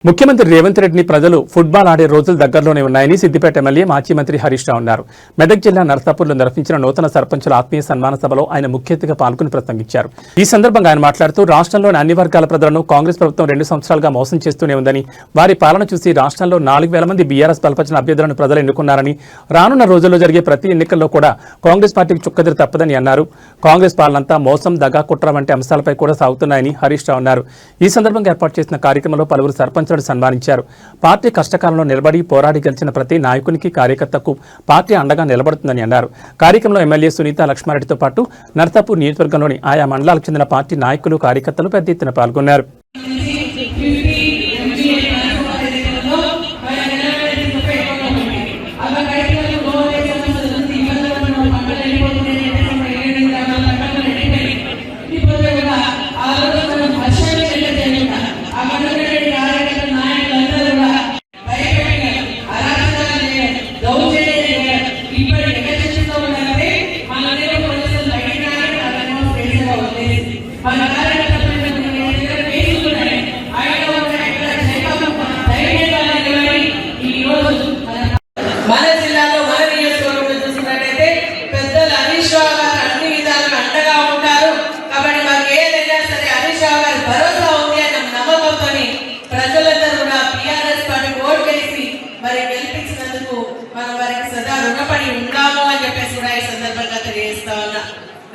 ముఖ్యమంత్రి రేవంత్ రెడ్డిని ప్రజలు ఫుట్బాల్ ఆడే రోజులు దగ్గరలోనే ఉన్నాయని సిద్దిపేట ఎమ్మెల్యే మాజీ మంత్రి హరీష్ రావు అన్నారు. మెదక్ జిల్లా నర్సాపూర్లో నిర్వహించిన నూతన సర్పంచుల ఆత్మీయ సన్మాన సభలో ఆయన ముఖ్య అతిథిగా పాల్గొని ప్రసంగించారు. ఈ సందర్భంగా ఆయన మాట్లాడుతూ రాష్ట్రంలోని అన్ని వర్గాల ప్రజలను కాంగ్రెస్ ప్రభుత్వం 2 సంవత్సరాలుగా మోసం చేస్తూనే ఉందని, వారి పాలన చూసి రాష్ట్రంలో 4,000 మంది బీఆర్ఎస్ బలపరిచిన అభ్యర్థులను ప్రజలు ఎన్నుకున్నారని, రానున్న రోజుల్లో జరిగే ప్రతి ఎన్నికల్లో కూడా కాంగ్రెస్ పార్టీకి చుక్కదిరి తప్పదని అన్నారు. కాంగ్రెస్ పాలనంతా మోసం, దగా, కుట్ర వంటి అంశాలపై కూడా సాగుతున్నాయని హరీష్ రావు అన్నారు. ఈ సందర్భంగా ఏర్పాటు చేసిన కార్యక్రమంలో పలువురు సర్పంచులను సన్మానించారు. పార్టీ కష్టకాలంలో నిలబడి పోరాడి గెలిచిన ప్రతి నాయకునికి, కార్యకర్తకు పార్టీ అండగా నిలబడుతుందని అన్నారు. కార్యక్రమంలో ఎమ్మెల్యే సునీత లక్ష్మారెడ్డితో పాటు నర్సాపూర్ నియోజకవర్గంలోని ఆయా మండలాలకు చెందిన పార్టీ నాయకులు, కార్యకర్తలు పెద్ద ఎత్తున పాల్గొన్నారు. మన జిల్లాలో మన నియోజకవర్గంలో చూసినట్టయితే పెద్దలు హరీష్ రావు గారు అన్ని విధాలుగా అండగా ఉంటారు. కాబట్టి మాకు ఏదైనా సరే హరీష్ రావు గారి భరోసా ఉంది అన్న నమ్మకంతో ప్రజలందరూ కూడా టీఆర్ఎస్ పార్టీకి ఓటు వేసి మరి గెలిపించినందుకు మనం వారికి సదా రుణపడి ఉన్నాము అని చెప్పేసి కూడా ఈ సందర్భంగా తెలియజేస్తా ఉన్నా.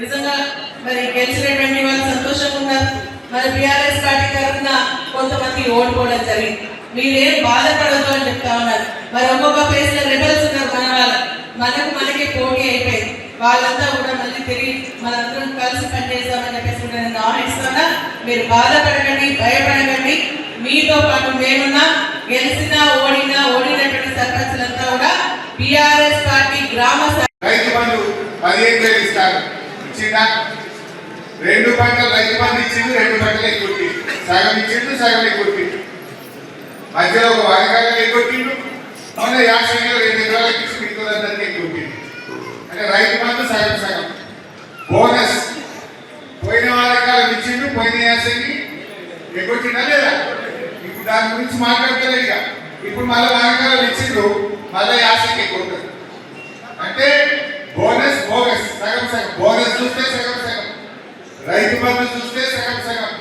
నిజంగా మరి గెలిచినటువంటి వాళ్ళు సంతోషంగా ఉన్నారు. మరి టీఆర్ఎస్ పార్టీ తరఫున కొంతమంది ఓడిపోవడం జరిగింది. మీరేం బాధపడద్దు అని చెప్తా ఉన్నారు. మరి ఒక్కొక్క ప్లేస్ లో రెబల్స్ ఉన్నారు. మన వాళ్ళు మనకి పోటీ అయిపోయింది. వాళ్ళంతా కూడా మళ్ళీ తిరిగి మనందరం కలిసి పనిచేస్తామని చెప్పేసి నేను ఆహ్వానిస్తున్నా. మీరు బాధపడకండి, భయపడకండి. మీతో పాటు మేమున్నా. గెలిచినా ఓడినటువంటి సర్పంచులంతా కూడా టిఆర్ఎస్ పార్టీ గ్రామ రైతు బంధు 15,000 ఇస్తారు. ఇచ్చిందా? 2 పంటలు రైతు బంధు ఇచ్చింది, 2 పంటలు ఎక్కొట్టి సగం ఇచ్చిండు, సగం ఎక్కొట్టి మధ్యలో ఒక వారకాలం ఎక్కొట్టిండు. అవునా, 50 2 ఎకరాలకు ఇచ్చి మిగతాదంతా ఎక్కొట్టిండు. అంటే రైతు బంధు సగం సగం. బోనస్ పోయిన వారకాలం ఇచ్చిండు, పోయిన యాసకి ఎక్కొట్టిందా లేదా? ఇప్పుడు దాని గురించి మాట్లాడతలేదు. ఇక ఇప్పుడు మళ్ళీ వారకాలం ఇచ్చిండ్రు, మళ్ళీ యాసకి ఎక్కొట్టారు. అంటే బోనస్ బోగస్, సగం సగం. బోనస్ చూస్తే సగం సగం, రైతు బంధు చూస్తే సగం సగం,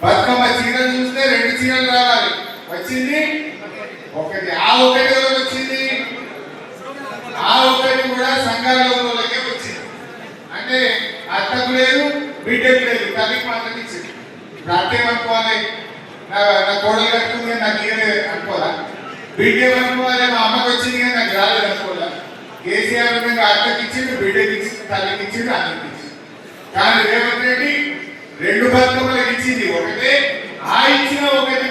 బతుకమ్మ చీరలు చూస్తే 2 చీరలు రావాలి. వచ్చింది ఒకటి. ఆ ఒకటి వచ్చింది, ఆ ఒకటి కూడా సంఘాలకే వచ్చింది. అంటే అత్తకు లేదు, బిడ్డకు లేదు, తల్లికి మాత్రం ఇచ్చింది. ఇప్పుడు అత్తేమనుకోవాలి, నా కోడలు కట్టుకుంది నాకు ఇవ్వలేదు అనుకోవాలా? బిడ్డ ఏమనుకోవాలి, మా అమ్మకి వచ్చింది కానీ నాకు రాలేదు అనుకోవాలా? కేసీఆర్ అత్తకి ఇచ్చిండు, బిడ్డకి ఇచ్చింది, తల్లికి ఇచ్చిండు, అన్నకి ఇచ్చింది. కానీ రేవంత్ రెడ్డి 2 బతుకమ్మలకు ఇచ్చింది ఒకటే. ఆ ఇచ్చిన ఒకటి